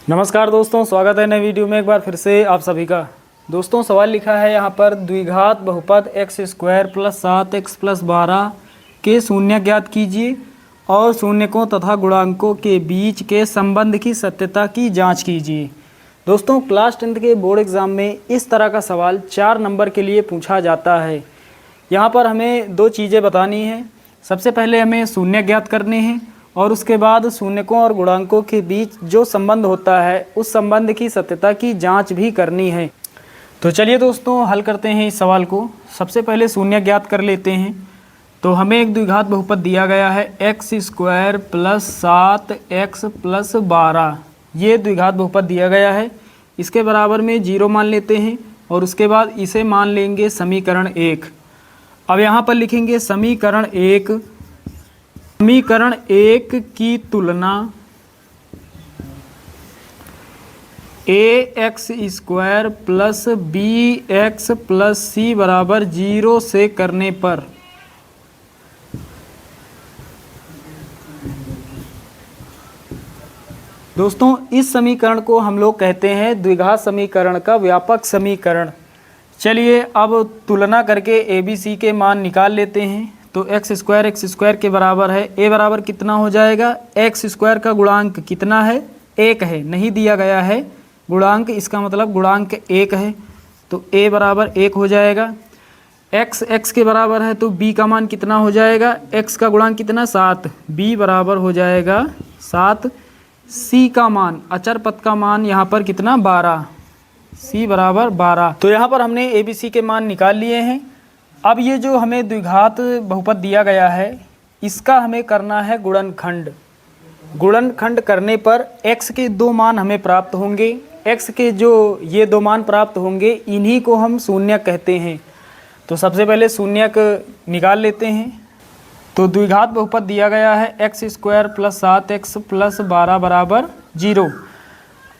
नमस्कार दोस्तों, स्वागत है नई वीडियो में एक बार फिर से आप सभी का। दोस्तों सवाल लिखा है यहाँ पर द्विघात बहुपद x square plus 7x plus 12 के शून्य ज्ञात कीजिए और शून्यकों तथा गुणांकों के बीच के संबंध की सत्यता की जांच कीजिए। दोस्तों क्लास 10th के बोर्ड एग्ज़ाम में इस तरह का सवाल 4 नंबर के लिए पूछा जाता है। यहाँ पर हमें दो चीज़ें बतानी हैं। सबसे पहले हमें शून्य ज्ञात करने हैं और उसके बाद शून्यकों और गुणांकों के बीच जो संबंध होता है उस संबंध की सत्यता की जांच भी करनी है। तो चलिए दोस्तों हल करते हैं इस सवाल को। सबसे पहले शून्य ज्ञात कर लेते हैं। तो हमें एक द्विघात बहुपद दिया गया है x square plus 7x plus 12। ये द्विघात बहुपद दिया गया है। इसके बराबर में 0 मान लेते हैं और उसके बाद इसे मान लेंगे समीकरण 1। अब यहाँ पर लिखेंगे समीकरण 1। समीकरण 1 की तुलना ax square plus bx plus c बराबर 0 से करने पर दोस्तों इस समीकरण को हम लोग कहते हैं द्विघात समीकरण का व्यापक समीकरण। चलिए अब तुलना करके a b c के मान निकाल लेते हैं। तो x स्क्वायर के बराबर है a बराबर कितना हो जाएगा, x स्क्वायर का गुणांक कितना है, 1 है, नहीं दिया गया है गुणांक, इसका मतलब गुणांक 1 है। तो a बराबर 1 हो जाएगा। x के बराबर है तो b का मान कितना हो जाएगा, x का गुणांक कितना 7, b बराबर हो जाएगा 7। c का मान, अचर पद का मान यहाँ पर कितना 12, c बराबर 12। तो यहाँ पर हमने a b c के मान निकाल लिए हैं। अब ये जो हमें द्विघात बहुपद दिया गया है इसका हमें करना है गुणनखंड। गुणनखंड करने पर x के 2 मान हमें प्राप्त होंगे। x के जो ये 2 मान प्राप्त होंगे इन्हीं को हम शून्यक कहते हैं। तो सबसे पहले शून्यक निकाल लेते हैं। तो द्विघात बहुपद दिया गया है x square plus 7x plus 12 बराबर 0।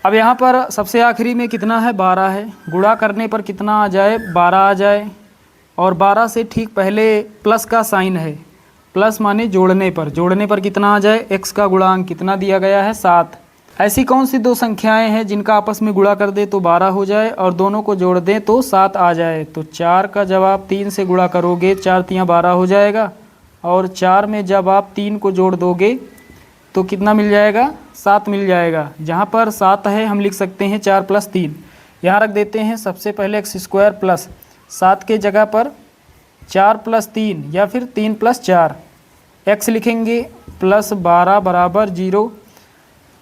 अब यहाँ पर सबसे आखिरी में कितना है, 12 है। गुणा करने पर कितना आ जाए, 12 आ जाए। और 12 से ठीक पहले प्लस का साइन है, प्लस माने जोड़ने पर कितना आ जाए, x का गुणांक कितना दिया गया है 7। ऐसी कौन सी 2 संख्याएं हैं जिनका आपस में गुणा कर दे तो 12 हो जाए और दोनों को जोड़ दें तो 7 आ जाए। तो 4 का जब आप 3 से गुणा करोगे 4 तियाँ 12 हो जाएगा और 4 में जब आप 3 को जोड़ दोगे तो कितना मिल जाएगा, 7 मिल जाएगा। जहाँ पर 7 है हम लिख सकते हैं 4 प्लस 3, यहाँ रख देते हैं। सबसे पहले x स्क्वायर प्लस 7 के जगह पर 4 प्लस 3 या फिर 3 प्लस 4 x लिखेंगे प्लस 12 बराबर 0।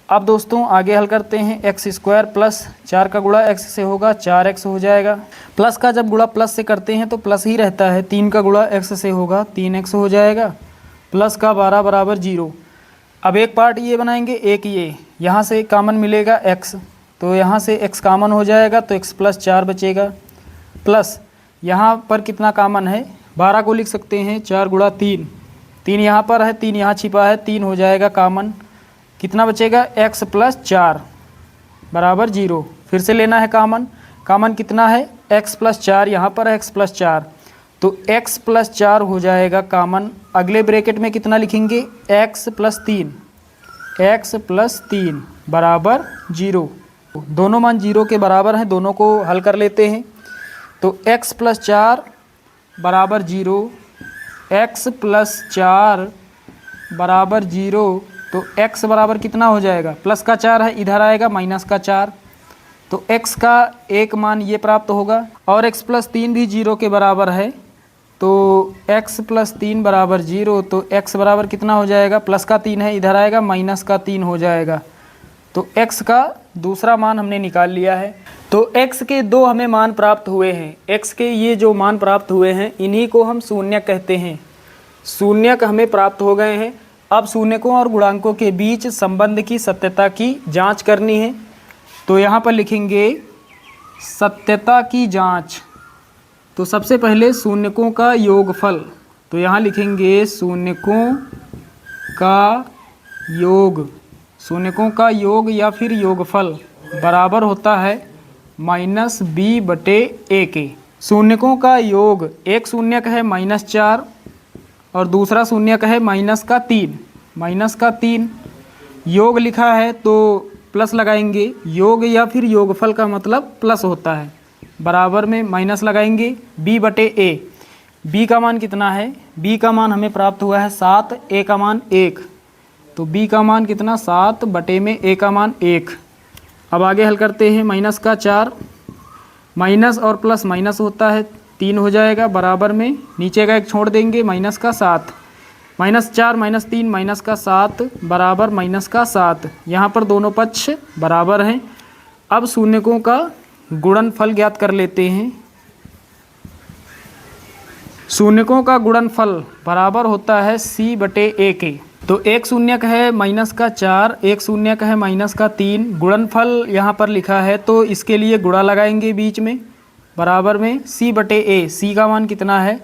अब दोस्तों आगे हल करते हैं। x स्क्वायर प्लस 4 का गुणा x से होगा 4x हो जाएगा। प्लस का जब गुणा प्लस से करते हैं तो प्लस ही रहता है। 3 का गुणा x से होगा 3x हो जाएगा। प्लस का 12 बराबर 0। अब एक पार्ट ये बनाएंगे, एक ये यहाँ से कॉमन मिलेगा x, तो यहाँ से x कॉमन हो जाएगा तो x प्लस 4 बचेगा। प्लस यहाँ पर कितना कॉमन है, 12 को लिख सकते हैं 4 गुणा 3, 3 यहाँ पर है, 3 यहाँ छिपा है, 3 हो जाएगा कॉमन। कितना बचेगा, x प्लस 4 बराबर 0। फिर से लेना है कॉमन, कॉमन कितना है, x प्लस 4 यहाँ पर है, x प्लस 4, तो x प्लस 4 हो जाएगा कॉमन। अगले ब्रैकेट में कितना लिखेंगे, x प्लस 3 बराबर 0। दोनों मान 0 के बराबर हैं, दोनों को हल कर लेते हैं। तो x प्लस 4 बराबर 0, x प्लस 4 बराबर 0, तो x बराबर कितना हो जाएगा, प्लस का 4 है इधर आएगा माइनस का 4, तो x का एक मान ये प्राप्त होगा। और x प्लस 3 भी 0 के बराबर है, तो x प्लस 3 बराबर 0, तो x बराबर कितना हो जाएगा, प्लस का 3 है इधर आएगा माइनस का 3 हो जाएगा। तो x का दूसरा मान हमने निकाल लिया है। तो x के 2 हमें मान प्राप्त हुए हैं। x के ये जो मान प्राप्त हुए हैं इन्हीं को हम शून्यक कहते हैं। शून्यक हमें प्राप्त हो गए हैं। अब शून्यकों और गुणांकों के बीच संबंध की सत्यता की जांच करनी है। तो यहाँ पर लिखेंगे सत्यता की जांच। तो सबसे पहले शून्यकों का योगफल, तो यहाँ लिखेंगे शून्यकों का योग या फिर योगफल बराबर होता है -b/a के। शून्यकों का योग, एक शून्यक है -4 और दूसरा शून्यक है -3। योग लिखा है तो प्लस लगाएंगे, योग या फिर योगफल का मतलब प्लस होता है, बराबर में माइनस लगाएंगे b बटे a। b का मान कितना है, b का मान हमें प्राप्त हुआ है 7, a का मान 1, तो b का मान कितना 7 बटे में a का मान 1। अब आगे हल करते हैं, माइनस का 4, माइनस और प्लस माइनस होता है 3 हो जाएगा, बराबर में नीचे का 1 छोड़ देंगे, माइनस का 7, -4 -3 माइनस का 7 बराबर माइनस का 7। यहाँ पर दोनों पक्ष बराबर हैं। अब शून्यकों का गुणनफल ज्ञात कर लेते हैं। शून्यकों का गुणनफल बराबर होता है c बटे a के। तो एक शून्यक है -4, एक शून्यक है -3, गुणनफल यहाँ पर लिखा है तो इसके लिए गुणा लगाएंगे बीच में, बराबर में c बटे a। c का मान कितना है,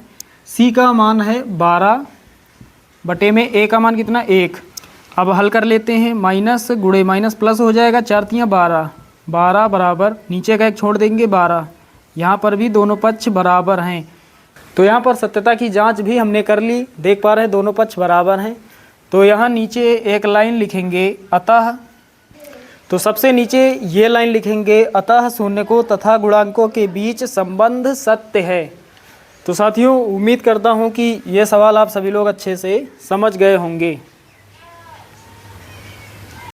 c का मान है 12 बटे में a का मान कितना 1। अब हल कर लेते हैं, माइनस गुणे माइनस प्लस हो जाएगा, 4 तियाँ 12, 12 बराबर नीचे का 1 छोड़ देंगे 12। यहाँ पर भी दोनों पक्ष बराबर हैं। तो यहाँ पर सत्यता की जांच भी हमने कर ली, देख पा रहे हैं दोनों पक्ष बराबर हैं। तो यहाँ नीचे एक लाइन लिखेंगे अतः, तो सबसे नीचे ये लाइन लिखेंगे अतः शून्यकों तथा गुणांकों के बीच संबंध सत्य है। तो साथियों उम्मीद करता हूँ कि ये सवाल आप सभी लोग अच्छे से समझ गए होंगे।